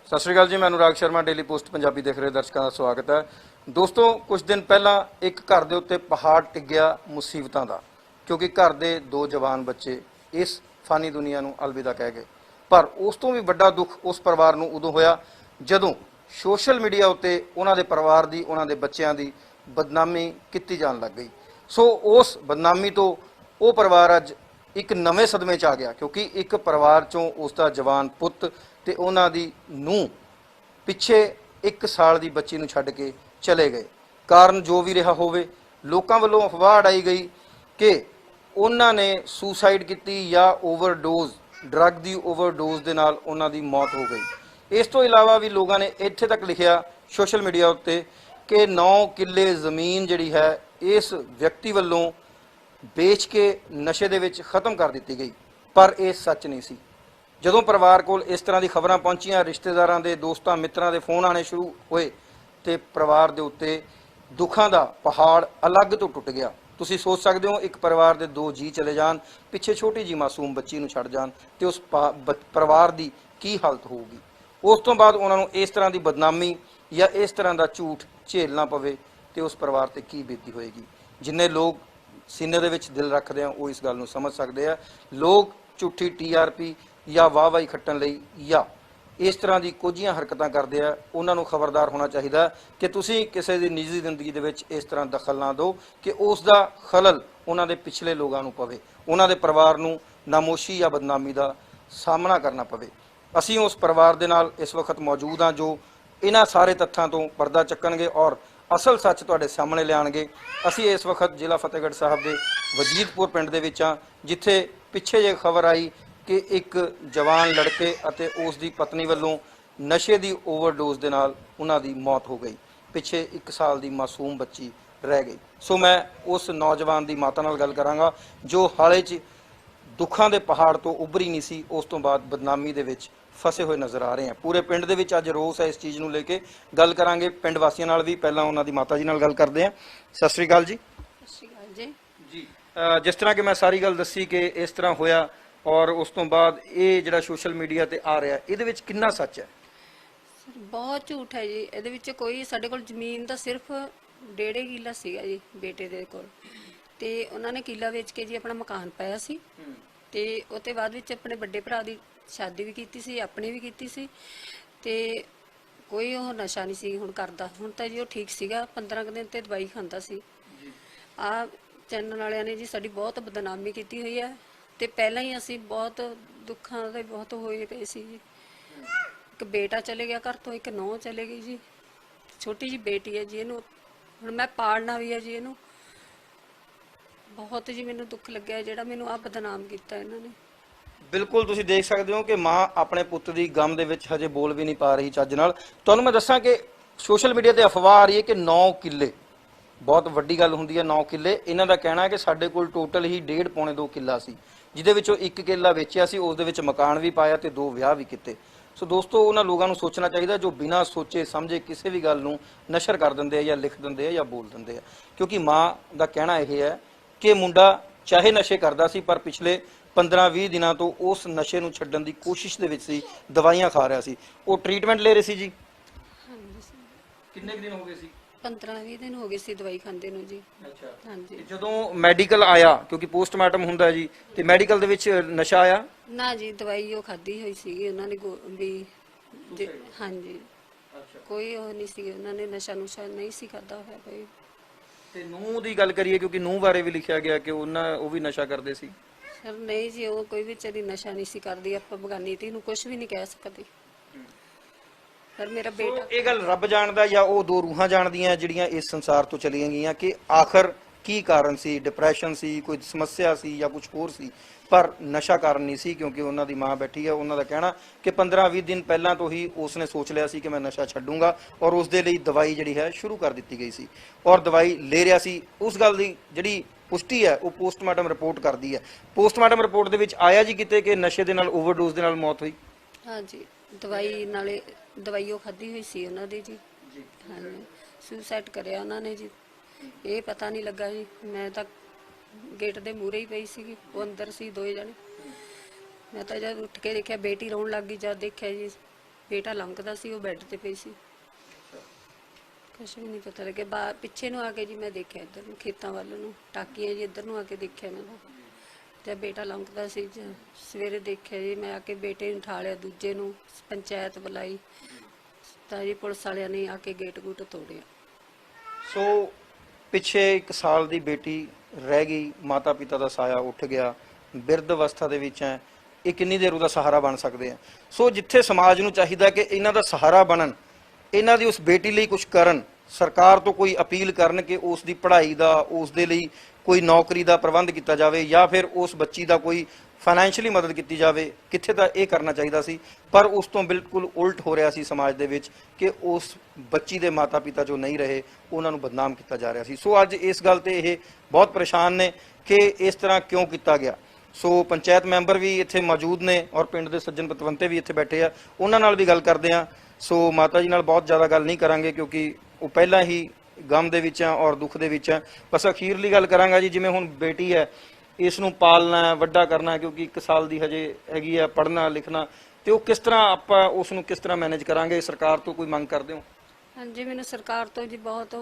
सत श्री अकाल जी, मैं अनुराग शर्मा डेली पोस्ट पंजाबी देख रहे दर्शकों का स्वागत है। दोस्तों, कुछ दिन पहला एक घर के उत्ते पहाड़ टिक गया मुसीबतों का, क्योंकि घर के दो जवान बच्चे इस फानी दुनिया को अलविदा कह गए। पर उस तो भी बड़ा दुख उस परिवार को उदों होया जदों सोशल मीडिया उत्ते उन्हां दे परिवार की, उन्हां दे बच्चों की बदनामी की जान लग गई। सो उस बदनामी तो वो परिवार अज एक नवे सदमे च आ गया, क्योंकि एक परिवार चों उसका जवान पुत ते उन्हां दी नूंह पिछे 1 साल की बच्ची नूं छड्ड के चले गए। कारण जो भी रहा होवे, लोकां वल्लों अफवाह उड़ाई गई कि उन्हां ने सुसाइड की या ओवरडोज ड्रग की ओवरडोज दे नाल उन्हां दी मौत हो गई। इस तो इलावा भी लोगों ने इत्थे तक लिखिया सोशल मीडिया उत्ते कि 9 किले जमीन जिहड़ी है इस व्यक्ति वल्लों बेच के नशे दे विच खत्म कर दी गई। पर यह सच नहीं सी। ਜਦੋਂ ਪਰਿਵਾਰ ਕੋਲ ਇਸ ਤਰ੍ਹਾਂ ਦੀ ਖਬਰਾਂ ਪਹੁੰਚੀਆਂ, ਰਿਸ਼ਤੇਦਾਰਾਂ ਦੇ, ਦੋਸਤਾਂ ਮਿੱਤਰਾਂ ਦੇ ਫੋਨ ਆਣੇ ਸ਼ੁਰੂ ਹੋਏ ਤੇ ਪਰਿਵਾਰ ਦੇ ਉੱਤੇ ਦੁੱਖਾਂ ਦਾ ਪਹਾੜ ਅਲੱਗ ਤੋਂ ਟੁੱਟ ਗਿਆ। ਤੁਸੀਂ ਸੋਚ ਸਕਦੇ ਹੋ, ਇੱਕ ਪਰਿਵਾਰ ਦੇ 2 ਜੀ ਚਲੇ ਜਾਣ, ਪਿੱਛੇ ਛੋਟੀ ਜੀ ਮਾਸੂਮ ਬੱਚੀ ਨੂੰ ਛੱਡ ਜਾਣ ਤੇ ਉਸ ਪਰਿਵਾਰ ਦੀ ਕੀ ਹਾਲਤ ਹੋਊਗੀ। ਉਸ ਤੋਂ ਬਾਅਦ ਉਹਨਾਂ ਨੂੰ ਇਸ ਤਰ੍ਹਾਂ ਦੀ ਬਦਨਾਮੀ ਜਾਂ ਇਸ ਤਰ੍ਹਾਂ ਦਾ ਝੂਠ ਝੇਲਣਾ ਪਵੇ ਤੇ ਉਸ ਪਰਿਵਾਰ ਤੇ ਕੀ ਬੀਤੀ ਹੋਏਗੀ। ਜਿੰਨੇ ਲੋਕ ਸੀਨੇ ਦੇ ਵਿੱਚ ਦਿਲ ਰੱਖਦੇ ਆ ਉਹ ਇਸ ਗੱਲ ਨੂੰ ਸਮਝ ਸਕਦੇ ਆ। ਲੋਕ ਝੂਠੀ TRP ਜਾਂ ਵਾਹਵਾਹੀ ਖੱਟਣ ਲਈ ਜਾਂ ਇਸ ਤਰ੍ਹਾਂ ਦੀ ਕੁਝੀਆਂ ਹਰਕਤਾਂ ਕਰਦੇ ਆ, ਉਹਨਾਂ ਨੂੰ ਖਬਰਦਾਰ ਹੋਣਾ ਚਾਹੀਦਾ ਕਿ ਤੁਸੀਂ ਕਿਸੇ ਦੀ ਨਿੱਜੀ ਜ਼ਿੰਦਗੀ ਦੇ ਵਿੱਚ ਇਸ ਤਰ੍ਹਾਂ ਦਖਲ ਨਾ ਦਿਓ ਕਿ ਉਸ ਦਾ ਖਲਲ ਉਹਨਾਂ ਦੇ ਪਿਛਲੇ ਲੋਕਾਂ ਨੂੰ ਪਵੇ, ਉਹਨਾਂ ਦੇ ਪਰਿਵਾਰ ਨੂੰ ਨਾਮੋਸ਼ੀ ਜਾਂ ਬਦਨਾਮੀ ਦਾ ਸਾਹਮਣਾ ਕਰਨਾ ਪਵੇ। ਅਸੀਂ ਉਸ ਪਰਿਵਾਰ ਦੇ ਨਾਲ ਇਸ ਵਕਤ ਮੌਜੂਦ ਹਾਂ ਜੋ ਇਹਨਾਂ ਸਾਰੇ ਤੱਥਾਂ ਤੋਂ ਪਰਦਾ ਚੱਕਣਗੇ ਔਰ ਅਸਲ ਸੱਚ ਤੁਹਾਡੇ ਸਾਹਮਣੇ ਲਿਆਣਗੇ। ਅਸੀਂ ਇਸ ਵਕਤ ਜ਼ਿਲ੍ਹਾ ਫਤਿਹਗੜ੍ਹ ਸਾਹਿਬ ਦੇ ਵਜੀਦਪੁਰ ਪਿੰਡ ਦੇ ਵਿੱਚ ਹਾਂ, ਜਿੱਥੇ ਪਿੱਛੇ ਜੇ ਖਬਰ ਆਈ कि एक जवान लड़के अते उस दी पत्नी वालों नशे की ओवरडोज के नाल उन्हां दी मौत हो गई। पिछे 1 साल की मासूम बच्ची रह गई। सो मैं उस नौजवान की माता नाल गल करांगा जो हाले च दुखों के पहाड़ तो उभरी नहीं सी, उस तो बाद बदनामी दे विच फसे हुए नज़र आ रहे हैं। पूरे पिंड दे विच अज रोस है इस चीज़ नूं लेके। गल करांगे पिंड वासियों नाल भी, पहलां उन्हां दी माता जी नाल गल करदे हां। सत श्री अकाल जी। सत श्री अकाल जी। जी, जिस तरह कि मैं सारी गल दसी कि इस तरह होया और उस तो बाद ये जिहड़ा सोशल मीडिया ते आ रहा है, इहदे विच कितना सच है? सर बहुत झूठ है जी। ਇਹਦੇ ਵਿੱਚ ਕੋਈ ਸਾਡੇ ਕੋਲ ਜ਼ਮੀਨ ਦਾ ਸਿਰਫ 1.5 ਕਿੱਲਾ ਸੀਗਾ ਜੀ ਬੇਟੇ ਦੇ ਕੋਲ, ਤੇ ਉਹਨਾਂ ਨੇ ਕਿੱਲਾ ਵੇਚ ਕੇ ਜੀ ਆਪਣਾ ਮਕਾਨ ਪਾਇਆ ਸੀ। ਤੇ ਉਹਦੇ ਬਾਅਦ ਵਿੱਚ ਆਪਣੇ ਵੱਡੇ ਭਰਾ ਦੀ ਸ਼ਾਦੀ ਵੀ ਕੀਤੀ ਸੀ, ਆਪਣੀ ਵੀ ਕੀਤੀ ਸੀ, ਤੇ ਕੋਈ ਉਹ ਨਸ਼ਾ ਨਹੀਂ ਸੀ ਹੁਣ ਕਰਦਾ। ਹੁਣ ਤਾਂ ਜੀ ਉਹ ਠੀਕ ਸੀਗਾ, 15 ਕੁ ਦਿਨ ਤੇ ਦਵਾਈ ਖਾਂਦਾ ਸੀ। ਆ ਚੈਨਲ ਵਾਲਿਆਂ ਨੇ ਜੀ ਸਾਡੀ ਬਹੁਤ ਬਦਨਾਮੀ ਕੀਤੀ ਹੋਈ ਹੈ, ਤੇ ਪਹਿਲਾਂ ਹੀ ਅਸੀਂ ਬਹੁਤ ਦੁੱਖਾਂ ਦੇ ਬਹੁਤ ਹੋਏ ਪਏ ਸੀ ਜੀ। ਇੱਕ ਬੇਟਾ ਚਲੇ ਗਿਆ ਘਰ ਤੋਂ, ਇੱਕ ਨੂੰਹ ਚਲੇ ਗਈ ਜੀ, ਛੋਟੀ ਜੀ ਬੇਟੀ ਹੈ ਜੀ, ਇਹਨੂੰ ਹੁਣ ਮੈਂ ਪਾਲਣਾ ਵੀ ਹੈ ਜੀ ਇਹਨੂੰ। ਬਹੁਤ ਜੀ ਮੈਨੂੰ ਦੁੱਖ ਲੱਗਿਆ ਜਿਹੜਾ ਮੈਨੂੰ ਆ ਬਦਨਾਮ ਕੀਤਾ ਇਹਨਾਂ ਨੇ। बिल्कुल तुसीं देख सकते हो कि माँ अपने पुत की गम दे विच हजे बोल भी नहीं पा रही चज नाल। तुहानूं मैं दस्सां कि सोशल मीडिया ते अफवाह आ रही है कि 9 किले बहुत वड्डी गल हुंदी है। 9 किले इन्हां दा कहना है कि साडे कोल टोटल ही 1.5 पौने 2 किला सी, जिहदे विचों 1 किला वेचिया सी, उस दे विच मकान भी पाया ते 2 विआह भी कीते। सो दोस्तों, उन्हां लोकां नूं सोचना चाहिए जो बिना सोचे समझे किसी भी गल नूं नशर कर दिंदे या लिख दिंदे या बोल दिंदे, क्योंकि माँ दा कहना यह है कि मुंडा चाहे नशे करदा सी पर पिछले 15-20 दिनों तो उस नशे नूं छड्डण दी कोशिश दे विच सी, दवाइयां खा रहा सी। वो ट्रीटमेंट ले रहे सी जी। ਹਾਂਜੀ ਸਰ, किन्ने दिन हो गए सी? 15-20 ਦਿਨ ਹੋ ਗਏ ਸੀ ਦਵਾਈ ਖਾਂਦੇ ਨੂੰ ਜੀ। अच्छा, ਹਾਂਜੀ। ਜਦੋਂ ਮੈਡੀਕਲ ਆਇਆ, ਕਿਉਂਕਿ ਪੋਸਟਮਾਰਟਮ ਹੁੰਦਾ ਜੀ, ਤੇ ਮੈਡੀਕਲ ਦੇ ਵਿੱਚ ਨਸ਼ਾ ਆਇਆ? ਨਾ ਜੀ, ਦਵਾਈ ਉਹ ਖਾਧੀ ਹੋਈ ਸੀਗੀ ਉਹਨਾਂ ਨੇ ਵੀ ਹਾਂਜੀ, ਅੱਛਾ। ਕੋਈ ਉਹ ਨਹੀਂ ਸੀ, ਉਹਨਾਂ ਨੇ ਨਸ਼ਾ ਨੁਸ਼ਾ ਨਹੀਂ ਸੀ ਕਰਦਾ ਹੋਇਆ ਕੋਈ। ਤੇ ਨੂੰਹ ਦੀ ਗੱਲ ਕਰੀਏ, ਕਿਉਂਕਿ ਨੂੰਹ ਬਾਰੇ ਵੀ ਲਿਖਿਆ ਗਿਆ ਕਿ ਉਹ ਵੀ ਨਸ਼ਾ ਕਰਦੇ ਸੀ। ਸਰ ਨਹੀਂ ਜੀ, ਉਹ ਕੋਈ ਵਿਚਾਰੀ ਨਸ਼ਾ ਨਹੀਂ ਸੀ ਕਰਦੀ। ਆਪਾਂ ਬਗਾਨੀ ਧੀ ਨੂੰ ਕੁਝ ਵੀ ਨਹੀਂ ਕਹਿ ਸਕਦੇ। ਪਰ ਮੇਰਾ ਬੇਟਾ ਇਹ ਗੱਲ ਰੱਬ ਜਾਣਦਾ ਜਾਂ ਉਹ 2 ਰੂਹਾਂ ਜਾਣਦੀਆਂ ਜਿਹੜੀਆਂ ਇਸ ਸੰਸਾਰ ਤੋਂ ਚਲੀਆਂ ਗਈਆਂ ਕਿ ਆਖਰ ਕੀ ਕਾਰਨ ਸੀ। ਡਿਪਰੈਸ਼ਨ ਸੀ, ਕੋਈ ਸਮੱਸਿਆ ਸੀ ਜਾਂ ਕੁਝ ਹੋਰ ਸੀ, ਪਰ ਨਸ਼ਾ ਕਾਰਨ ਨਹੀਂ ਸੀ। ਕਿਉਂਕਿ ਉਹਨਾਂ ਦੀ ਮਾਂ ਬੈਠੀ ਹੈ, ਉਹਨਾਂ ਦਾ ਕਹਿਣਾ ਕਿ 15-20 ਦਿਨ ਪਹਿਲਾਂ ਤੋਂ ਹੀ ਉਸਨੇ ਸੋਚ ਲਿਆ ਸੀ ਕਿ ਮੈਂ ਨਸ਼ਾ ਛੱਡੂੰਗਾ ਔਰ ਉਸ ਦੇ ਲਈ ਦਵਾਈ ਜਿਹੜੀ ਹੈ ਸ਼ੁਰੂ ਕਰ ਦਿੱਤੀ ਗਈ ਸੀ ਔਰ ਦਵਾਈ ਲੈ ਰਿਹਾ ਸੀ। ਉਸ ਗੱਲ ਦੀ ਜਿਹੜੀ ਪੁਸ਼ਟੀ ਹੈ ਉਹ ਪੋਸਟਮਾਰਟਮ ਰਿਪੋਰਟ ਕਰਦੀ ਹੈ। ਪੋਸਟਮਾਰਟਮ ਰਿਪੋਰਟ ਦੇ ਵਿੱਚ ਆਇਆ ਜੀ ਕਿਤੇ ਕਿ ਨਸ਼ੇ ਦੇ ਨਾਲ ਓਵਰਡੋਜ਼ ਦੇ ਨਾਲ ਮੌਤ ਹੋਈ? ਹਾਂਜੀ, ਦਵਾਈ ਨਾਲੇ ਦਵਾਈ ਉਹ ਖਾਧੀ ਹੋਈ ਸੀ ਉਹਨਾਂ ਦੀ ਜੀ। ਹਾਂਜੀ, ਸੁਸਾਈਡ ਕਰਿਆ ਉਹਨਾਂ ਨੇ ਜੀ। ਇਹ ਪਤਾ ਨਹੀਂ ਲੱਗਾ ਜੀ, ਮੈਂ ਤਾਂ गेट दे मूहरे ही पई सी, वो अंदर सी 2 जने। मैं तो जब उठ के देखा बेटी रोन लग गई, जब देखा जी ਬੇਟਾ ਲੰਘਦਾ ਸੀ, ਉਹ ਬੈੱਡ ਤੇ ਪਈ ਸੀ। ਕੁਛ ਵੀ ਨਹੀਂ ਪਤਾ ਲੱਗਿਆ। ਪਿੱਛੇ ਨੂੰ ਆ ਕੇ ਜੀ ਮੈਂ ਦੇਖਿਆ ਇੱਧਰ ਨੂੰ, ਖੇਤਾਂ ਵੱਲ ਨੂੰ, ਟਾਕੀਆਂ ਜੀ ਇੱਧਰ ਨੂੰ ਆ ਕੇ ਦੇਖਿਆ ਮੈਂ ਤੇ ਬੇਟਾ ਲੰਘਦਾ ਸੀ ਜੀ। ਸਵੇਰੇ ਦੇਖਿਆ ਜੀ, ਮੈਂ ਆ ਕੇ ਬੇਟੇ ਨੂੰ ਉਠਾ ਲਿਆ, ਦੂਜੇ ਨੂੰ ਪੰਚਾਇਤ ਬੁਲਾਈ ਤਾਂ ਜੀ ਪੁਲਿਸ ਵਾਲਿਆਂ ਨੇ ਆ ਕੇ ਗੇਟ ਗੂਟ ਤੋੜਿਆ। ਸੋ ਪਿੱਛੇ 1 ਸਾਲ ਦੀ ਬੇਟੀ ਰਹਿ ਗਈ, ਮਾਤਾ ਪਿਤਾ ਦਾ ਸਾਇਆ ਉੱਠ ਗਿਆ, ਬਿਰਧ ਅਵਸਥਾ ਦੇ ਵਿੱਚ ਹੈ, ਇਹ ਕਿੰਨੀ ਦੇਰ ਉਹਦਾ ਸਹਾਰਾ ਬਣ ਸਕਦੇ ਆ। ਸੋ ਜਿੱਥੇ ਸਮਾਜ ਨੂੰ ਚਾਹੀਦਾ ਕਿ ਇਹਨਾਂ ਦਾ ਸਹਾਰਾ ਬਣਨ, ਇਹਨਾਂ ਦੀ ਉਸ ਬੇਟੀ ਲਈ ਕੁਝ ਕਰਨ, ਸਰਕਾਰ ਤੋਂ ਕੋਈ ਅਪੀਲ ਕਰਨ ਕਿ ਉਸ ਦੀ ਪੜ੍ਹਾਈ ਦਾ, ਉਸ ਦੇ ਲਈ ਕੋਈ ਨੌਕਰੀ ਦਾ ਪ੍ਰਬੰਧ ਕੀਤਾ ਜਾਵੇ ਜਾਂ ਫਿਰ ਉਸ ਬੱਚੀ ਦਾ ਕੋਈ ਫਾਈਨੈਂਸ਼ੀਅਲੀ ਮਦਦ ਕੀਤੀ ਜਾਵੇ, ਕਿੱਥੇ ਤਾਂ ਇਹ ਕਰਨਾ ਚਾਹੀਦਾ ਸੀ। ਪਰ ਉਸ ਤੋਂ ਬਿਲਕੁਲ ਉਲਟ ਹੋ ਰਿਹਾ ਸੀ ਸਮਾਜ ਦੇ ਵਿੱਚ ਕਿ ਉਸ ਬੱਚੀ ਦੇ ਮਾਤਾ ਪਿਤਾ ਜੋ ਨਹੀਂ ਰਹੇ ਉਹਨਾਂ ਨੂੰ ਬਦਨਾਮ ਕੀਤਾ ਜਾ ਰਿਹਾ ਸੀ। ਸੋ ਅੱਜ ਇਸ ਗੱਲ ਤੇ ਇਹ ਬਹੁਤ ਪਰੇਸ਼ਾਨ ਨੇ ਕਿ ਇਸ ਤਰ੍ਹਾਂ ਕਿਉਂ ਕੀਤਾ ਗਿਆ। ਸੋ ਪੰਚਾਇਤ ਮੈਂਬਰ ਵੀ ਇੱਥੇ ਮੌਜੂਦ ਨੇ ਔਰ ਪਿੰਡ ਦੇ ਸੱਜਣ ਪਤਵੰਤੇ ਵੀ ਇੱਥੇ ਬੈਠੇ ਆ, ਉਹਨਾਂ ਨਾਲ ਵੀ ਗੱਲ ਕਰਦੇ ਆ। ਸੋ ਮਾਤਾ ਜੀ ਨਾਲ ਬਹੁਤ ਜ਼ਿਆਦਾ ਗੱਲ ਨਹੀਂ ਕਰਾਂਗੇ ਕਿਉਂਕਿ ਉਹ ਪਹਿਲਾਂ ਹੀ ਗਮ ਦੇ ਵਿੱਚ ਆ ਔਰ ਦੁੱਖ ਦੇ ਵਿੱਚ ਆ। ਬਸ ਅਖੀਰਲੀ ਗੱਲ ਕਰਾਂਗਾ ਜੀ, ਜਿਵੇਂ ਹੁਣ ਬੇਟੀ ਹੈ, ਇਸ ਨੂੰ ਪਾਲਣਾ ਹੈ, ਵੱਡਾ ਕਰਨਾ ਹੈ, ਕਿਉਂਕਿ 1 ਸਾਲ ਦੀ ਹਜੇ ਹੈਗੀ ਆ, ਪੜ੍ਹਨਾ ਲਿਖਣਾ, ਤੇ ਉਹ ਕਿਸ ਤਰ੍ਹਾਂ ਆਪਾਂ ਉਸ ਨੂੰ ਕਿਸ ਤਰ੍ਹਾਂ ਮੈਨੇਜ ਕਰਾਂਗੇ? ਸਰਕਾਰ ਤੋਂ ਕੋਈ ਮੰਗ ਕਰਦੇ ਹੋ? ਹਾਂਜੀ, ਮੈਨੂੰ ਸਰਕਾਰ ਤੋਂ ਜੀ ਬਹੁਤ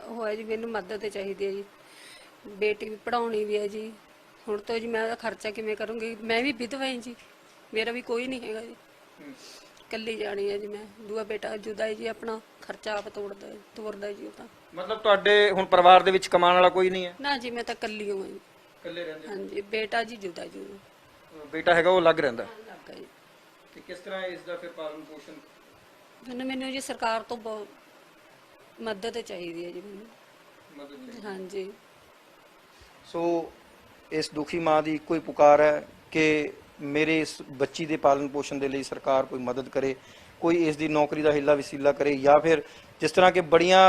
ਹੋਇਆ ਜੀ, ਮੈਨੂੰ ਮਦਦ ਚਾਹੀਦੀ ਹੈ ਜੀ। ਬੇਟੀ ਵੀ ਪੜ੍ਹਾਉਣੀ ਵੀ ਹੈ ਜੀ। ਹੁਣ ਤੋਂ ਜੀ ਮੈਂ ਉਹਦਾ ਖਰਚਾ ਕਿਵੇਂ ਕਰੂੰਗੀ? ਮੈਂ ਵੀ ਵਿਧਵਾ ਹਾਂ ਜੀ, ਮੇਰਾ ਵੀ ਕੋਈ ਨਹੀਂ ਹੈਗਾ ਜੀ, ਇਕੱਲੀ ਜਾਣੀ ਹੈ ਜੀ ਮੈਂ। ਦੂਆ ਬੇਟਾ ਜੁਦਾ ਹੈ ਜੀ, ਆਪਣਾ ਖਰਚਾ ਆਪ ਤੋਰਦਾ ਜੀ ਉਹ ਤਾਂ। ਮਤਲਬ ਤੁਹਾਡੇ ਹੁਣ ਪਰਿਵਾਰ ਦੇ ਵਿੱਚ ਕਮਾਉਣ ਵਾਲਾ ਕੋਈ ਨਹੀਂ ਹੈ? ਨਾ ਜੀ, ਮੈਂ ਤਾਂ ਇਕੱਲੀ ਹਾਂ ਜੀ। ਇਕੱਲੇ ਰਹਿੰਦੇ? ਹਾਂਜੀ, ਬੇਟਾ ਜੀ ਜੁਦਾ ਜੀ। ਬੇਟਾ ਹੈਗਾ ਉਹ ਅਲੱਗ ਰਹਿੰਦਾ? ਲੱਗਾ ਜੀ। ਤੇ ਕਿਸ ਤਰ੍ਹਾਂ ਇਸ ਦਾ ਫਿਰ ਪਾਲਣ ਪੋਸ਼ਣ? ਮੈਨੂੰ ਜੀ ਸਰਕਾਰ ਤੋਂ ਬਹੁਤ ਮਦਦ ਚਾਹੀਦੀ ਹੈ ਜੀ ਮੈਨੂੰ। ਹਾਂਜੀ। ਸੋ ਇਸ ਦੁਖੀ ਮਾਂ ਦੀ ਇੱਕੋ ਹੀ ਪੁਕਾਰ ਹੈ ਕਿ ਮੇਰੇ ਇਸ ਬੱਚੀ ਦੇ ਪਾਲਣ ਪੋਸ਼ਣ ਦੇ ਲਈ ਸਰਕਾਰ ਕੋਈ ਮਦਦ ਕਰੇ, ਕੋਈ ਇਸ ਦੀ ਨੌਕਰੀ ਦਾ ਹਿੱਲਾ ਵਸੀਲਾ ਕਰੇ, ਜਾਂ ਫਿਰ ਜਿਸ ਤਰ੍ਹਾਂ ਕਿ ਬੜੀਆਂ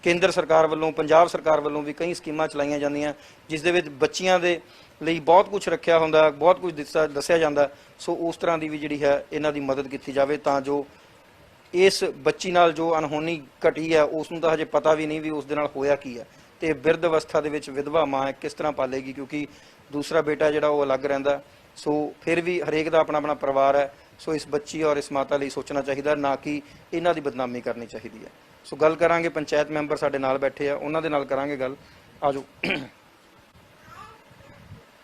ਕੇਂਦਰ ਸਰਕਾਰ ਵੱਲੋਂ, ਪੰਜਾਬ ਸਰਕਾਰ ਵੱਲੋਂ ਵੀ ਕਈ ਸਕੀਮਾਂ ਚਲਾਈਆਂ ਜਾਂਦੀਆਂ ਜਿਸ ਦੇ ਵਿੱਚ ਬੱਚੀਆਂ ਦੇ ਲਈ ਬਹੁਤ ਕੁਝ ਰੱਖਿਆ ਹੁੰਦਾ, ਬਹੁਤ ਕੁਝ ਦੱਸਿਆ ਜਾਂਦਾ। ਸੋ ਉਸ ਤਰ੍ਹਾਂ ਦੀ ਵੀ ਜਿਹੜੀ ਹੈ ਇਹਨਾਂ ਦੀ ਮਦਦ ਕੀਤੀ ਜਾਵੇ ਤਾਂ ਜੋ ਇਸ ਬੱਚੀ ਨਾਲ ਜੋ ਅਣਹੋਣੀ ਘਟੀ ਹੈ ਉਸ ਨੂੰ ਤਾਂ ਹਜੇ ਪਤਾ ਵੀ ਨਹੀਂ ਵੀ ਉਸ ਦੇ ਨਾਲ ਹੋਇਆ ਕੀ ਹੈ, ਤੇ ਬਿਰਧ ਅਵਸਥਾ ਦੇ ਵਿੱਚ ਵਿਧਵਾ ਮਾਂ ਹੈ, ਕਿਸ ਤਰ੍ਹਾਂ ਪਾਲੇਗੀ, ਕਿਉਂਕਿ ਦੂਸਰਾ ਬੇਟਾ ਜਿਹੜਾ ਉਹ ਅਲੱਗ ਰਹਿੰਦਾ। ਸੋ ਫਿਰ ਵੀ ਹਰੇਕ ਦਾ ਆਪਣਾ ਆਪਣਾ ਪਰਿਵਾਰ ਹੈ। ਸੋ ਇਸ ਬੱਚੀ ਔਰ ਇਸ ਮਾਤਾ ਲਈ ਸੋਚਣਾ ਚਾਹੀਦਾ, ਨਾ ਕਿ ਇਹਨਾਂ ਦੀ ਬਦਨਾਮੀ ਕਰਨੀ ਚਾਹੀਦੀ ਹੈ। ਸੋ ਗੱਲ ਕਰਾਂਗੇ, ਪੰਚਾਇਤ ਮੈਂਬਰ ਸਾਡੇ ਨਾਲ ਬੈਠੇ ਆ, ਉਹਨਾਂ ਦੇ ਨਾਲ ਕਰਾਂਗੇ ਗੱਲ। ਆਜੋ।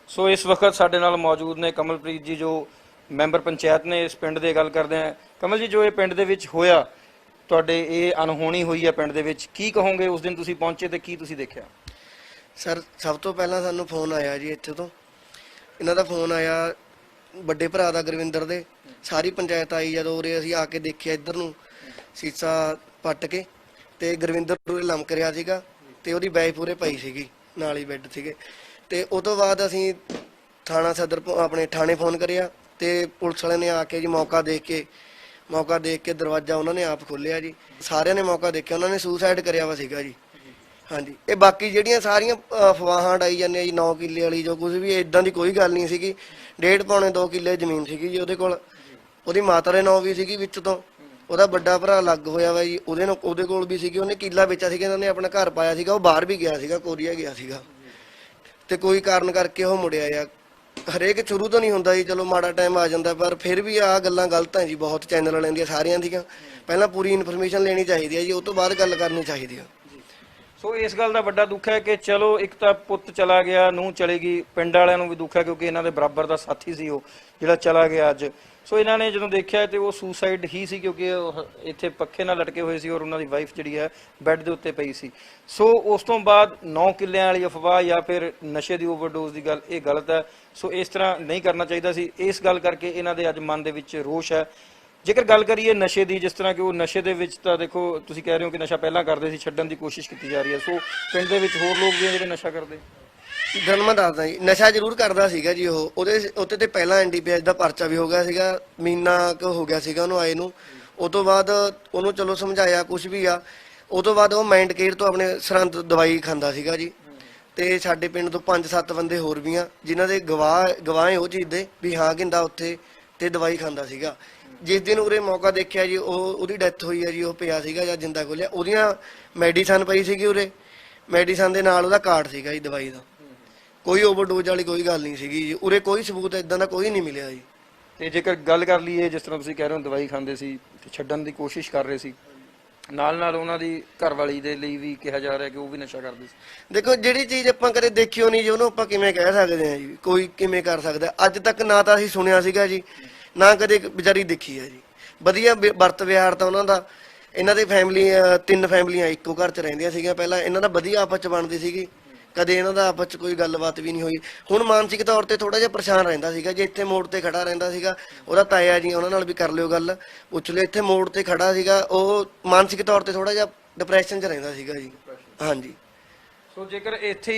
ਸੋ ਇਸ ਵਕਤ ਸਾਡੇ ਨਾਲ ਮੌਜੂਦ ਨੇ ਕਮਲਪ੍ਰੀਤ ਜੀ, ਜੋ ਮੈਂਬਰ ਪੰਚਾਇਤ ਨੇ ਇਸ ਪਿੰਡ ਦੇ। ਗੱਲ ਕਰਦੇ ਆ ਕਮਲ ਜੀ, ਜੋ ਇਹ ਪਿੰਡ ਦੇ ਵਿੱਚ ਹੋਇਆ, ਤੁਹਾਡੇ ਇਹ ਅਣਹੋਣੀ ਹੋਈ ਹੈ ਪਿੰਡ ਦੇ ਵਿੱਚ, ਕੀ ਕਹੋਗੇ? ਉਸ ਦਿਨ ਤੁਸੀਂ ਪਹੁੰਚੇ ਤੇ ਕੀ ਤੁਸੀਂ ਦੇਖਿਆ? ਸਰ, ਸਭ ਤੋਂ ਪਹਿਲਾਂ ਸਾਨੂੰ ਫੋਨ ਆਇਆ ਜੀ ਇੱਥੇ ਤੋਂ, ਇਹਨਾਂ ਦਾ ਫੋਨ ਆਇਆ ਵੱਡੇ ਭਰਾ ਦਾ, ਗੁਰਵਿੰਦਰ ਦੇ। ਸਾਰੀ ਪੰਚਾਇਤ ਆਈ ਜਦੋਂ ਉਰੇ, ਅਸੀਂ ਆ ਕੇ ਦੇਖਿਆ ਇੱਧਰ ਨੂੰ ਸੀਸਾ ਪੱਟ ਕੇ, ਤੇ ਗੁਰਵਿੰਦਰ ਉਰੇ ਲਮਕ ਰਿਹਾ ਸੀਗਾ ਤੇ ਉਹਦੀ ਵਾਈਫ ਉਰੇ ਪਈ ਸੀਗੀ, ਨਾਲ ਹੀ ਬੈੱਡ ਸੀਗੇ। ਤੇ ਉਹ ਤੋਂ ਬਾਅਦ ਅਸੀਂ ਥਾਣਾ ਸਦਰ ਆਪਣੇ ਥਾਣੇ ਫੋਨ ਕਰਿਆ ਤੇ ਪੁਲਿਸ ਵਾਲਿਆਂ ਨੇ ਆ ਕੇ ਜੀ ਮੌਕਾ ਦੇਖ ਕੇ ਦਰਵਾਜ਼ਾ ਉਹਨਾਂ ਨੇ ਆਪ ਖੋਲ੍ਹਿਆ ਜੀ। ਸਾਰਿਆਂ ਨੇ ਮੌਕਾ ਦੇਖਿਆ, ਉਹਨਾਂ ਨੇ ਸੁਸਾਈਡ ਕਰਿਆ ਵਾ ਸੀਗਾ ਜੀ। ਹਾਂਜੀ, ਇਹ ਬਾਕੀ ਜਿਹੜੀਆਂ ਸਾਰੀਆਂ ਅਫਵਾਹਾਂ ਉਡਾਈ ਜਾਂਦੀਆਂ ਜੀ 9 ਕਿੱਲੇ ਵਾਲੀ, ਜੋ ਕੁਝ ਵੀ, ਇਦਾਂ ਦੀ ਕੋਈ ਗੱਲ ਨਹੀਂ ਸੀਗੀ। 1.5 ਪੌਣੇ 2 ਕਿੱਲੇ ਜ਼ਮੀਨ ਸੀਗੀ ਜੀ ਉਹਦੇ ਕੋਲ, ਉਹਦੀ ਮਾਤਾ ਦੇ ਨਾਂ ਵੀ ਸੀਗੀ ਵਿੱਚ ਤੋਂ, ਉਹਦਾ ਵੱਡਾ ਭਰਾ ਲੱਗ ਹੋਇਆ ਵਾ ਜੀ, ਉਹਦੇ ਕੋਲ ਵੀ ਸੀਗੀ। ਉਹਨੇ ਕਿੱਲਾ ਵੇਚਿਆ ਸੀਗਾ, ਇਹਨਾਂ ਨੇ ਆਪਣਾ ਘਰ ਪਾਇਆ ਸੀਗਾ, ਉਹ ਬਾਹਰ ਵੀ ਗਿਆ ਸੀਗਾ, ਕੋਰੀਆ ਗਿਆ ਸੀਗਾ, ਤੇ ਕੋਈ ਕਾਰਨ ਕਰਕੇ ਉਹ ਮੁੜਿਆ ਆ। ਹਰੇਕ ਸ਼ੁਰੂ ਤੋਂ ਨਹੀਂ ਹੁੰਦਾ ਜੀ, ਚਲੋ ਮਾੜਾ ਟਾਈਮ ਆ ਜਾਂਦਾ, ਪਰ ਫਿਰ ਵੀ ਆਹ ਗੱਲਾਂ ਗਲਤ ਹੈ ਜੀ, ਬਹੁਤ ਚੈਨਲ ਵਾਲਿਆਂ ਦੀਆਂ, ਸਾਰਿਆਂ ਦੀਆਂ। ਪਹਿਲਾਂ ਪੂਰੀ ਇਨਫੋਰਮੇਸ਼ਨ ਲੈਣੀ ਚਾਹੀਦੀ ਹੈ ਜੀ, ਉਹ ਤੋਂ ਬਾਅਦ ਗੱਲ ਕਰਨੀ ਚਾਹੀਦੀ ਹੈ। ਸੋ ਇਸ ਗੱਲ ਦਾ ਵੱਡਾ ਦੁੱਖ ਹੈ ਕਿ ਚਲੋ ਇੱਕ ਤਾਂ ਪੁੱਤ ਚਲਾ ਗਿਆ, ਨੂੰਹ ਚਲੀ ਗਈ, ਪਿੰਡ ਵਾਲਿਆਂ ਨੂੰ ਵੀ ਦੁੱਖ ਹੈ ਕਿਉਂਕਿ ਇਹਨਾਂ ਦੇ ਬਰਾਬਰ ਦਾ ਸਾਥੀ ਸੀ ਉਹ ਜਿਹੜਾ ਚਲਾ ਗਿਆ ਅੱਜ। ਸੋ ਇਹਨਾਂ ਨੇ ਜਦੋਂ ਦੇਖਿਆ ਤੇ ਉਹ ਸੁਸਾਈਡ ਹੀ ਸੀ, ਕਿਉਂਕਿ ਉਹ ਇੱਥੇ ਪੱਖੇ ਨਾਲ ਲਟਕੇ ਹੋਏ ਸੀ ਔਰ ਉਹਨਾਂ ਦੀ ਵਾਈਫ ਜਿਹੜੀ ਹੈ ਬੈੱਡ ਦੇ ਉੱਤੇ ਪਈ ਸੀ। ਸੋ ਉਸ ਤੋਂ ਬਾਅਦ 9 ਕਿੱਲਿਆਂ ਵਾਲੀ ਅਫਵਾਹ ਜਾਂ ਫਿਰ ਨਸ਼ੇ ਦੀ ਓਵਰਡੋਜ਼ ਦੀ ਗੱਲ, ਇਹ ਗਲਤ ਹੈ। ਸੋ ਇਸ ਤਰ੍ਹਾਂ ਨਹੀਂ ਕਰਨਾ ਚਾਹੀਦਾ ਸੀ। ਇਸ ਗੱਲ ਕਰਕੇ ਇਹਨਾਂ ਦੇ ਅੱਜ ਮਨ ਦੇ ਵਿੱਚ ਰੋਸ਼ ਹੈ। ਜੇਕਰ ਗੱਲ ਕਰੀਏ ਨਸ਼ੇ ਦੀ, ਜਿਸ ਤਰ੍ਹਾਂ ਕਿ ਉਹ ਨਸ਼ੇ ਦੇ ਵਿੱਚ ਤਾਂ ਦੇਖੋ ਤੁਸੀਂ ਕਹਿ ਰਹੇ ਹੋ ਕਿ ਨਸ਼ਾ ਪਹਿਲਾਂ ਕਰਦੇ ਸੀ, ਛੱਡਣ ਦੀ ਕੋਸ਼ਿਸ਼ ਕੀਤੀ ਜਾ ਰਹੀ ਹੈ। ਸੋ ਪਿੰਡ ਦੇ ਵਿੱਚ ਹੋਰ ਲੋਕ ਵੀ ਜਿਹੜੇ ਨਸ਼ਾ ਕਰਦੇ? ਤੁਹਾਨੂੰ ਮੈਂ ਦੱਸਦਾ ਜੀ, ਨਸ਼ਾ ਜ਼ਰੂਰ ਕਰਦਾ ਸੀਗਾ ਜੀ ਉਹ। ਉਹਦੇ ਉੱਤੇ ਤੇ ਪਹਿਲਾਂ ਐਨਡੀਪੀਐਸ ਦਾ ਪਰਚਾ ਵੀ ਹੋ ਗਿਆ ਸੀਗਾ, ਮਹੀਨਾ ਕੁ ਹੋ ਗਿਆ ਸੀਗਾ ਉਹਨੂੰ ਆਏ ਨੂੰ। ਉਹ ਤੋਂ ਬਾਅਦ ਉਹਨੂੰ ਚਲੋ ਸਮਝਾਇਆ ਕੁਝ ਵੀ ਆ, ਉਹ ਤੋਂ ਬਾਅਦ ਉਹ ਮਾਈਂਡ ਕੇਅਰ ਤੋਂ ਆਪਣੇ ਸਰਹੰਦ ਦਵਾਈ ਖਾਂਦਾ ਸੀਗਾ ਜੀ। ਤੇ ਸਾਡੇ ਪਿੰਡ ਤੋਂ 5-7 ਬੰਦੇ ਹੋਰ ਵੀ ਆ ਜਿਨ੍ਹਾਂ ਦੇ ਗਵਾਹ ਉਹ ਚੀਜ਼ ਦੇ ਵੀ ਹਾਂ ਗਿੰਦਾ ਉੱਥੇ ਤੇ ਦਵਾਈ ਖਾਂਦਾ ਸੀਗਾ। ਜਿਸ ਦਿਨ ਉਰੇ ਮੌਕਾ ਦੇਖਿਆ ਜੀ, ਉਹਦੀ ਡੈਥ ਹੋਈ ਹੈ ਜੀ, ਉਹ ਪਿਆ ਸੀਗਾ ਜਾਂ ਜਿੰਦਾ ਖੋਲਿਆ, ਉਹਦੀਆਂ ਮੈਡੀਸਨ ਪਈ ਸੀਗੀ ਉਰੇ, ਮੈਡੀਸਨ ਦੇ ਨਾਲ ਉਹਦਾ ਕਾਰਡ ਸੀਗਾ ਜੀ ਦਵਾਈ ਦਾ। ਕੋਈ ਓਵਰਡੋਜ਼ ਵਾਲੀ ਕੋਈ ਗੱਲ ਨਹੀਂ ਸੀਗੀ ਜੀ ਉਰੇ, ਕੋਈ ਸਬੂਤ ਇਦਾਂ ਦਾ ਕੋਈ ਨਹੀਂ ਮਿਲਿਆ ਜੀ। ਤੇ ਜੇਕਰ ਗੱਲ ਕਰ ਲਈਏ ਜਿਸ ਤਰ੍ਹਾਂ ਤੁਸੀਂ ਕਹਿ ਰਹੇ ਹੋ ਦਵਾਈ ਖਾਂਦੇ ਸੀ ਤੇ ਛੱਡਣ ਦੀ ਕੋਸ਼ਿਸ਼ ਕਰ ਰਹੇ ਸੀ, ਨਾਲ ਨਾਲ ਉਹਨਾਂ ਦੀ ਘਰਵਾਲੀ ਦੇ ਲਈ ਵੀ ਕਿਹਾ ਜਾ ਰਿਹਾ ਕਿ ਉਹ ਵੀ ਨਸ਼ਾ ਕਰਦੀ ਸੀ। ਦੇਖੋ ਜਿਹੜੀ ਚੀਜ਼ ਆਪਾਂ ਕਦੇ ਦੇਖਿਓ ਨਹੀਂ ਜੀ ਉਹਨੂੰ ਆਪਾਂ ਕਿਵੇਂ ਕਹਿ ਸਕਦੇ ਹਾਂ ਜੀ, ਕੋਈ ਕਿਵੇਂ ਕਰ ਸਕਦਾ। ਅੱਜ ਤੱਕ ਨਾ ਤਾਂ ਅਸੀਂ ਸੁਣਿਆ ਸੀਗਾ ਜੀ, ਨਾ ਕਦੇ ਵਿਚਾਰੀ ਦੇਖੀ ਹੈ ਜੀ। ਵਧੀਆ ਵਰਤ ਵਿਹਾਰ ਤਾਂ ਉਹਨਾਂ ਦਾ, ਇਹਨਾਂ ਦੀ ਫੈਮਿਲੀ 3 ਫੈਮਲੀਆਂ ਇੱਕੋ ਘਰ 'ਚ ਰਹਿੰਦੀਆਂ ਸੀਗੀਆਂ ਪਹਿਲਾਂ, ਇਹਨਾਂ ਦਾ ਵਧੀਆ ਆਪਸ 'ਚ ਬਣਦੀ ਸੀਗੀ, ਕਦੇ ਇਹਨਾਂ ਦਾ ਆਪਸ 'ਚ ਕੋਈ ਗੱਲਬਾਤ ਵੀ ਨਹੀਂ ਹੋਈ। ਹੁਣ ਮਾਨਸਿਕ ਤੌਰ ਤੇ ਥੋੜਾ ਜਿਹਾ ਪਰੇਸ਼ਾਨ ਰਹਿੰਦਾ ਸੀਗਾ ਜੀ, ਇੱਥੇ ਮੋੜ ਤੇ ਖੜਾ ਰਹਿੰਦਾ ਸੀਗਾ, ਉਹਦਾ ਤਾਇਆ ਜੀ ਉਹਨਾਂ ਨਾਲ ਵੀ ਕਰ ਲਿਓ ਗੱਲ, ਪੁੱਛ ਲਿਓ, ਇੱਥੇ ਮੋੜ ਤੇ ਖੜਾ ਸੀਗਾ, ਉਹ ਮਾਨਸਿਕ ਤੌਰ ਤੇ ਥੋੜਾ ਜਿਹਾ ਡਿਪਰੈਸ਼ਨ 'ਚ ਰਹਿੰਦਾ ਸੀਗਾ ਜੀ। ਹਾਂਜੀ। ਸੋ ਜੇਕਰ ਇੱਥੇ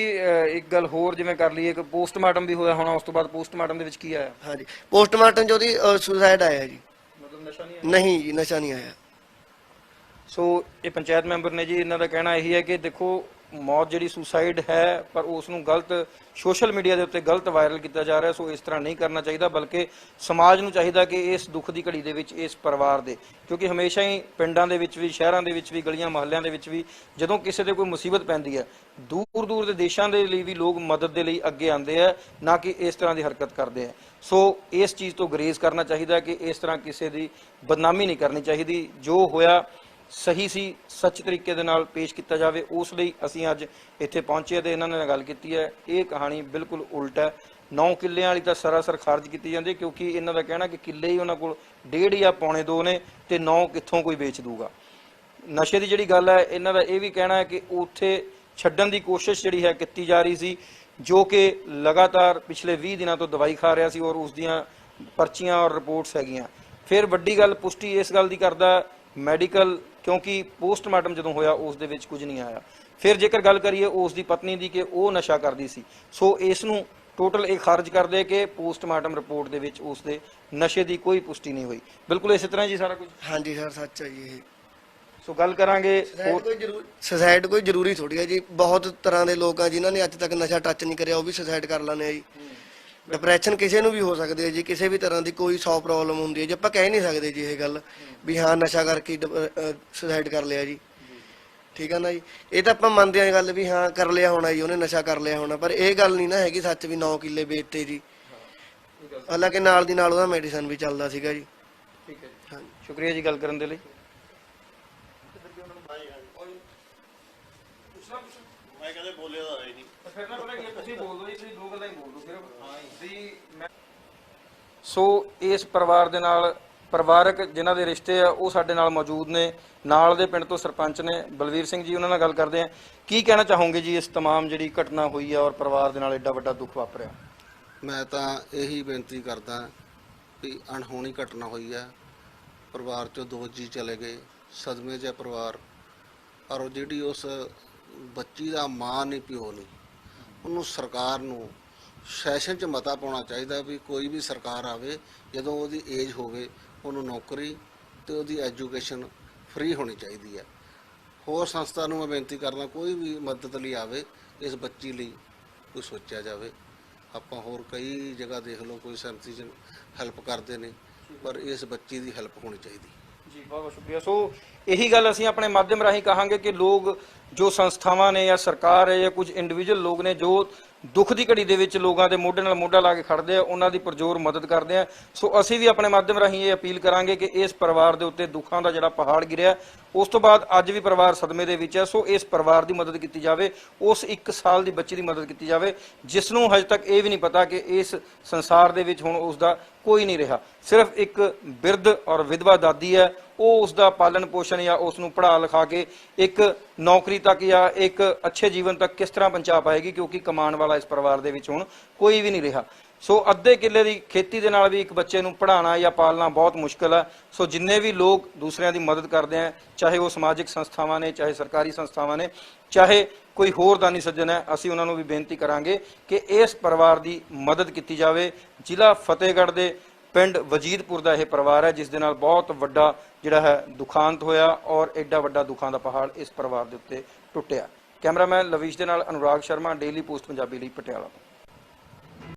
ਇੱਕ ਗੱਲ ਹੋਰ ਜਿਵੇਂ ਕਰ ਲਈਏ ਕਿ ਪੋਸਟਮਾਰਟਮ ਵੀ ਹੋਇਆ ਹੋਣਾ, ਉਸ ਤੋਂ ਬਾਅਦ ਪੋਸਟਮਾਰਟਮ ਦੇ ਵਿੱਚ ਕੀ ਆਇਆ? ਹਾਂਜੀ, ਪੋਸਟਮਾਰਟਮ 'ਚ ਉਹਦੀ ਸੁਸਾਇਡ ਆਇਆ ਜੀ। ਮਤਲਬ ਨਸ਼ਾ ਨਹੀਂ? ਨਹੀਂ ਜੀ, ਨਸ਼ਾ ਨਹੀਂ ਆਇਆ। ਸੋ ਇਹ ਪੰਚਾਇਤ ਮੈਂਬਰ ਨੇ ਜੀ, ਇਹਨਾਂ ਦਾ ਕਹਿਣਾ ਇਹੀ ਹੈ ਕਿ ਦੇਖੋ ਮੌਤ ਜਿਹੜੀ ਸੁਸਾਈਡ ਹੈ, ਪਰ ਉਸ ਨੂੰ ਗਲਤ ਸੋਸ਼ਲ ਮੀਡੀਆ ਦੇ ਉੱਤੇ ਗਲਤ ਵਾਇਰਲ ਕੀਤਾ ਜਾ ਰਿਹਾ। ਸੋ ਇਸ ਤਰ੍ਹਾਂ ਨਹੀਂ ਕਰਨਾ ਚਾਹੀਦਾ, ਬਲਕਿ ਸਮਾਜ ਨੂੰ ਚਾਹੀਦਾ ਕਿ ਇਸ ਦੁੱਖ ਦੀ ਘੜੀ ਦੇ ਵਿੱਚ ਇਸ ਪਰਿਵਾਰ ਦੇ, ਕਿਉਂਕਿ ਹਮੇਸ਼ਾ ਹੀ ਪਿੰਡਾਂ ਦੇ ਵਿੱਚ ਵੀ, ਸ਼ਹਿਰਾਂ ਦੇ ਵਿੱਚ ਵੀ, ਗਲੀਆਂ ਮੁਹੱਲਿਆਂ ਦੇ ਵਿੱਚ ਵੀ ਜਦੋਂ ਕਿਸੇ ਤੇ ਕੋਈ ਮੁਸੀਬਤ ਪੈਂਦੀ ਹੈ, ਦੂਰ ਦੂਰ ਦੇ ਦੇਸ਼ਾਂ ਦੇ ਲਈ ਵੀ ਲੋਕ ਮਦਦ ਦੇ ਲਈ ਅੱਗੇ ਆਉਂਦੇ ਆ, ਨਾ ਕਿ ਇਸ ਤਰ੍ਹਾਂ ਦੀ ਹਰਕਤ ਕਰਦੇ ਆ। ਸੋ ਇਸ ਚੀਜ਼ ਤੋਂ ਗੁਰੇਜ਼ ਕਰਨਾ ਚਾਹੀਦਾ ਕਿ ਇਸ ਤਰ੍ਹਾਂ ਕਿਸੇ ਦੀ ਬਦਨਾਮੀ ਨਹੀਂ ਕਰਨੀ ਚਾਹੀਦੀ। ਜੋ ਹੋਇਆ ਸਹੀ ਸੀ, ਸੱਚ ਤਰੀਕੇ ਦੇ ਨਾਲ ਪੇਸ਼ ਕੀਤਾ ਜਾਵੇ, ਉਸ ਲਈ ਅਸੀਂ ਅੱਜ ਇੱਥੇ ਪਹੁੰਚੇ ਤੇ ਇਹਨਾਂ ਨਾਲ ਗੱਲ ਕੀਤੀ ਹੈ। ਇਹ ਕਹਾਣੀ ਬਿਲਕੁਲ ਉਲਟ ਹੈ। 9 ਕਿੱਲਿਆਂ ਵਾਲੀ ਤਾਂ ਸਰਾਸਰ ਖਾਰਜ ਕੀਤੀ ਜਾਂਦੀ ਹੈ, ਕਿਉਂਕਿ ਇਹਨਾਂ ਦਾ ਕਹਿਣਾ ਕਿ ਕਿੱਲੇ ਹੀ ਉਹਨਾਂ ਕੋਲ 1.5 ਜਾਂ ਪੌਣੇ 2 ਨੇ ਤੇ 9 ਕਿੱਥੋਂ ਕੋਈ ਵੇਚ ਦੂਗਾ। ਨਸ਼ੇ ਦੀ ਜਿਹੜੀ ਗੱਲ ਹੈ, ਇਹਨਾਂ ਦਾ ਇਹ ਵੀ ਕਹਿਣਾ ਹੈ ਕਿ ਉੱਥੇ ਛੱਡਣ ਦੀ ਕੋਸ਼ਿਸ਼ ਜਿਹੜੀ ਹੈ ਕੀਤੀ ਜਾ ਰਹੀ ਸੀ, ਜੋ ਕਿ ਲਗਾਤਾਰ ਪਿਛਲੇ 20 ਦਿਨਾਂ ਤੋਂ ਦਵਾਈ ਖਾ ਰਿਹਾ ਸੀ ਔਰ ਉਸ ਦੀਆਂ ਪਰਚੀਆਂ ਔਰ ਰਿਪੋਰਟਸ ਹੈਗੀਆਂ। ਫਿਰ ਵੱਡੀ ਗੱਲ ਪੁਸ਼ਟੀ ਇਸ ਗੱਲ ਦੀ ਕਰਦਾ ਮੈਡੀਕਲ, ਕਿਉਂਕਿ ਪੋਸਟਮਾਰਟਮ ਜਦੋਂ ਹੋਇਆ ਉਸ ਦੇ ਵਿੱਚ ਕੁਝ ਨਹੀਂ ਆਇਆ। ਫਿਰ ਜੇਕਰ ਗੱਲ ਕਰੀਏ ਉਸ ਦੀ ਪਤਨੀ ਦੀ ਕਿ ਉਹ ਨਸ਼ਾ ਕਰਦੀ ਸੀ, ਸੋ ਇਸ ਨੂੰ ਟੋਟਲ ਇਹ ਖਾਰਜ ਕਰਦੇ ਕਿ ਪੋਸਟਮਾਰਟਮ ਰਿਪੋਰਟ ਦੇ ਵਿੱਚ ਉਸ ਦੇ ਨਸ਼ੇ ਦੀ ਕੋਈ ਪੁਸ਼ਟੀ ਨਹੀਂ ਹੋਈ। ਬਿਲਕੁਲ ਇਸੇ ਤਰ੍ਹਾਂ ਜੀ ਸਾਰਾ ਕੁਝ। ਹਾਂਜੀ ਸਰ, ਸੱਚ ਹੈ ਜੀ ਇਹ। ਸੋ ਗੱਲ ਕਰਾਂਗੇ ਸੁਸਾਇਡ ਕੋਈ ਜ਼ਰੂਰੀ ਥੋੜੀ ਹੈ ਜੀ। ਬਹੁਤ ਤਰ੍ਹਾਂ ਦੇ ਲੋਕ ਆ ਜਿਨ੍ਹਾਂ ਨੇ ਅੱਜ ਤੱਕ ਨਸ਼ਾ ਟੱਚ ਨਹੀਂ ਕਰਿਆ, ਉਹ ਵੀ ਸੁਸਾਇਡ ਕਰ ਲੈਂਦੇ ਆ ਜੀ। ਡਿਪਰੈਸ਼ਨ ਕਿਸੇ ਨੂੰ ਵੀ ਹੋ ਸਕਦੀ ਹੈ ਜੀ, ਕਿਸੇ ਵੀ ਤਰ੍ਹਾਂ ਦੀ ਕੋਈ 100 ਪ੍ਰੋਬਲਮ ਹੁੰਦੀ ਹੈ ਜੀ, ਆਪਾਂ ਕਹਿ ਨਹੀਂ ਸਕਦੇ ਜੀ ਇਹ ਗੱਲ ਵੀ ਹਾਂ ਨਸ਼ਾ ਕਰਕੇ ਸੁਸਾਇਡ ਕਰ ਲਿਆ ਜੀ। ਠੀਕ ਆ ਨਾ ਜੀ, ਇਹ ਤਾਂ ਆਪਾਂ ਮੰਨਦੇ ਹਾਂ ਗੱਲ ਵੀ ਹਾਂ ਕਰ ਲਿਆ ਹੋਣਾ ਜੀ, ਉਹਨੇ ਨਸ਼ਾ ਕਰ ਲਿਆ ਹੋਣਾ, ਪਰ ਇਹ ਗੱਲ ਨਹੀਂ ਨਾ ਹੈਗੀ ਸੱਚ ਵੀ 9 ਕਿੱਲੇ ਵੇਚਤੇ ਜੀ। ਹਾਲਾਂਕਿ ਨਾਲ ਦੀ ਨਾਲ ਉਹਦਾ ਮੈਡੀਸਨ ਵੀ ਚੱਲਦਾ ਸੀਗਾ ਜੀ। ਠੀਕ ਹੈ ਜੀ, ਹਾਂਜੀ, ਸ਼ੁਕਰੀਆ ਜੀ ਗੱਲ ਕਰਨ ਦੇ ਲਈ। ਮੈਂ ਕਦੇ ਬੋਲਿਆ ਤਾਂ ਹੈ ਨਹੀਂ। ਫਿਰ ਨਾ ਪਤਾ ਕੀ ਤੁਸੀਂ ਬੋਲ ਦਿਓ ਜੀ, ਤੁਸੀਂ ਦੋ ਗੱਲਾਂ ਹੀ ਬੋਲ ਦਿਓ ਸਿਰਫ ਵੀ ਮੈਂ। ਸੋ ਇਸ ਪਰਿਵਾਰ ਦੇ ਨਾਲ ਪਰਿਵਾਰਕ ਜਿਨ੍ਹਾਂ ਦੇ ਰਿਸ਼ਤੇ ਆ ਉਹ ਸਾਡੇ ਨਾਲ ਮੌਜੂਦ ਨੇ, ਨਾਲ ਦੇ ਪਿੰਡ ਤੋਂ ਸਰਪੰਚ ਨੇ ਬਲਵੀਰ ਸਿੰਘ ਜੀ, ਉਹਨਾਂ ਨਾਲ ਗੱਲ ਕਰਦੇ ਆ। ਕੀ ਕਹਿਣਾ ਚਾਹੋਗੇ ਜੀ ਇਸ तमाम ਜਿਹੜੀ ਘਟਨਾ ਹੋਈ ਆ ਔਰ ਪਰਿਵਾਰ ਦੇ ਨਾਲ ਐਡਾ ਵੱਡਾ ਦੁੱਖ ਵਾਪਰਿਆ? ਮੈਂ ਤਾਂ ਇਹੀ ਬੇਨਤੀ ਕਰਦਾ ਵੀ ਅਣਹੋਣੀ ਘਟਨਾ ਹੋਈ ਆ, ਪਰਿਵਾਰ ਚੋਂ 2 ਜੀ ਚਲੇ ਗਏ, ਸਦਮੇ 'ਚ ਪਰਿਵਾਰ। ਔਰ ਉਹ ਜਿਹੜੀ ਉਸ ਬੱਚੀ ਦਾ ਮਾਂ ਨਹੀਂ, ਪਿਓ ਨਹੀਂ, ਉਹਨੂੰ ਸਰਕਾਰ ਨੂੰ ਸੈਸ਼ਨ 'ਚ ਮਤਾ ਪਾਉਣਾ ਚਾਹੀਦਾ ਵੀ ਕੋਈ ਵੀ ਸਰਕਾਰ ਆਵੇ, ਜਦੋਂ ਉਹਦੀ ਏਜ ਹੋਵੇ ਉਹਨੂੰ ਨੌਕਰੀ ਤੇ ਉਹਦੀ ਐਜੂਕੇਸ਼ਨ ਫ੍ਰੀ ਹੋਣੀ ਚਾਹੀਦੀ ਹੈ। ਹੋਰ ਸੰਸਥਾ ਨੂੰ ਮੈਂ ਬੇਨਤੀ ਕਰਦਾ ਕੋਈ ਵੀ ਮਦਦ ਲਈ ਆਵੇ, ਇਸ ਬੱਚੀ ਲਈ ਕੋਈ ਸੋਚਿਆ ਜਾਵੇ। ਆਪਾਂ ਹੋਰ ਕਈ ਜਗ੍ਹਾ ਦੇਖ ਲਓ ਕੋਈ ਸੰਸਥਾ 'ਚ ਹੈਲਪ ਕਰਦੇ ਨੇ, ਪਰ ਇਸ ਬੱਚੀ ਦੀ ਹੈਲਪ ਹੋਣੀ ਚਾਹੀਦੀ। ਜੀ ਬਹੁਤ ਬਹੁਤ ਸ਼ੁਕਰੀਆ। ਸੋ ਇਹੀ ਗੱਲ ਅਸੀਂ ਆਪਣੇ ਮਾਧਿਅਮ ਰਾਹੀਂ ਕਹਾਂਗੇ ਕਿ ਲੋਕ ਜੋ ਸੰਸਥਾਵਾਂ ਨੇ ਜਾਂ ਸਰਕਾਰ ਹੈ ਜਾਂ ਕੁਝ ਇੰਡੀਵਿਜੂਅਲ ਲੋਕ ਨੇ ਜੋ ਦੁੱਖ ਦੀ ਘੜੀ ਦੇ ਵਿੱਚ ਲੋਕਾਂ ਦੇ ਮੋਢੇ ਨਾਲ ਮੋਢਾ ਲਾ ਕੇ ਖੜਦੇ ਆ, ਉਹਨਾਂ ਦੀ ਪੁਰਜ਼ੋਰ ਮਦਦ ਕਰਦੇ ਆ। ਸੋ ਅਸੀਂ ਵੀ ਆਪਣੇ ਮਾਧਿਅਮ ਰਾਹੀਂ ਇਹ ਅਪੀਲ ਕਰਾਂਗੇ ਕਿ ਇਸ ਪਰਿਵਾਰ ਦੇ ਉੱਤੇ ਦੁੱਖਾਂ ਦਾ ਜਿਹੜਾ ਪਹਾੜ ਗਿਰਿਆ, ਉਸ ਤੋਂ ਬਾਅਦ ਅੱਜ ਵੀ ਪਰਿਵਾਰ ਸਦਮੇ ਦੇ ਵਿੱਚ ਹੈ। ਸੋ ਇਸ ਪਰਿਵਾਰ ਦੀ ਮਦਦ ਕੀਤੀ ਜਾਵੇ, ਉਸ 1 ਸਾਲ ਦੀ ਬੱਚੀ ਦੀ ਮਦਦ ਕੀਤੀ ਜਾਵੇ ਜਿਸ ਨੂੰ ਹਜੇ ਤੱਕ ਇਹ ਵੀ ਨਹੀਂ ਪਤਾ ਕਿ ਇਸ ਸੰਸਾਰ ਦੇ ਵਿੱਚ ਹੁਣ ਉਸ ਦਾ ਕੋਈ ਨਹੀਂ ਰਿਹਾ। ਸਿਰਫ ਇੱਕ ਬਿਰਧ ਔਰ ਵਿਧਵਾ ਦਾਦੀ ਹੈ, ਉਹ ਉਸ ਦਾ ਪਾਲਣ ਪੋਸ਼ਣ ਜਾਂ ਉਸ ਨੂੰ ਪੜ੍ਹਾ ਲਿਖਾ ਕੇ ਇੱਕ ਨੌਕਰੀ ਤੱਕ ਜਾਂ ਇੱਕ ਅੱਛੇ ਜੀਵਨ ਤੱਕ ਕਿਸ ਤਰ੍ਹਾਂ ਪਹੁੰਚਾ ਪਾਏਗੀ, ਕਿਉਂਕਿ ਕਮਾਉਣ ਵਾਲਾ ਇਸ ਪਰਿਵਾਰ ਦੇ ਵਿੱਚ ਹੁਣ ਕੋਈ ਵੀ ਨਹੀਂ ਰਿਹਾ। ਸੋ ਅੱਧੇ ਕਿੱਲੇ ਦੀ ਖੇਤੀ ਦੇ ਨਾਲ ਵੀ ਇੱਕ ਬੱਚੇ ਨੂੰ ਪੜ੍ਹਾਉਣਾ ਜਾਂ ਪਾਲਣਾ ਬਹੁਤ ਮੁਸ਼ਕਲ ਹੈ। ਸੋ ਜਿੰਨੇ ਵੀ ਲੋਕ ਦੂਸਰਿਆਂ ਦੀ ਮਦਦ ਕਰਦੇ ਆ, ਚਾਹੇ ਉਹ ਸਮਾਜਿਕ ਸੰਸਥਾਵਾਂ ਨੇ, ਚਾਹੇ ਸਰਕਾਰੀ ਸੰਸਥਾਵਾਂ ਨੇ, ਚਾਹੇ ਕੋਈ ਹੋਰ ਦਾਨੀ ਸੱਜਣ ਹੈ, ਅਸੀਂ ਉਹਨਾਂ ਨੂੰ ਵੀ ਬੇਨਤੀ ਕਰਾਂਗੇ ਕਿ ਇਸ ਪਰਿਵਾਰ ਦੀ ਮਦਦ ਕੀਤੀ ਜਾਵੇ। ਜ਼ਿਲ੍ਹਾ ਫਤਿਹਗੜ੍ਹ ਦੇ ਪਿੰਡ ਵਜੀਦਪੁਰ ਦਾ ਇਹ ਪਰਿਵਾਰ ਹੈ ਜਿਸ ਦੇ ਨਾਲ ਬਹੁਤ ਵੱਡਾ ਜਿਹੜਾ ਹੈ ਦੁਖਾਂਤ ਹੋਇਆ ਔਰ ਐਡਾ ਵੱਡਾ ਦੁੱਖਾਂ ਦਾ ਪਹਾੜ ਇਸ ਪਰਿਵਾਰ ਦੇ ਉੱਤੇ ਟੁੱਟਿਆ। ਕੈਮਰਾਮੈਨ ਲਵੀਸ਼ ਦੇ ਨਾਲ ਅਨੁਰਾਗ ਸ਼ਰਮਾ, ਡੇਲੀ ਪੋਸਟ ਪੰਜਾਬੀ ਲਈ ਪਟਿਆਲਾ।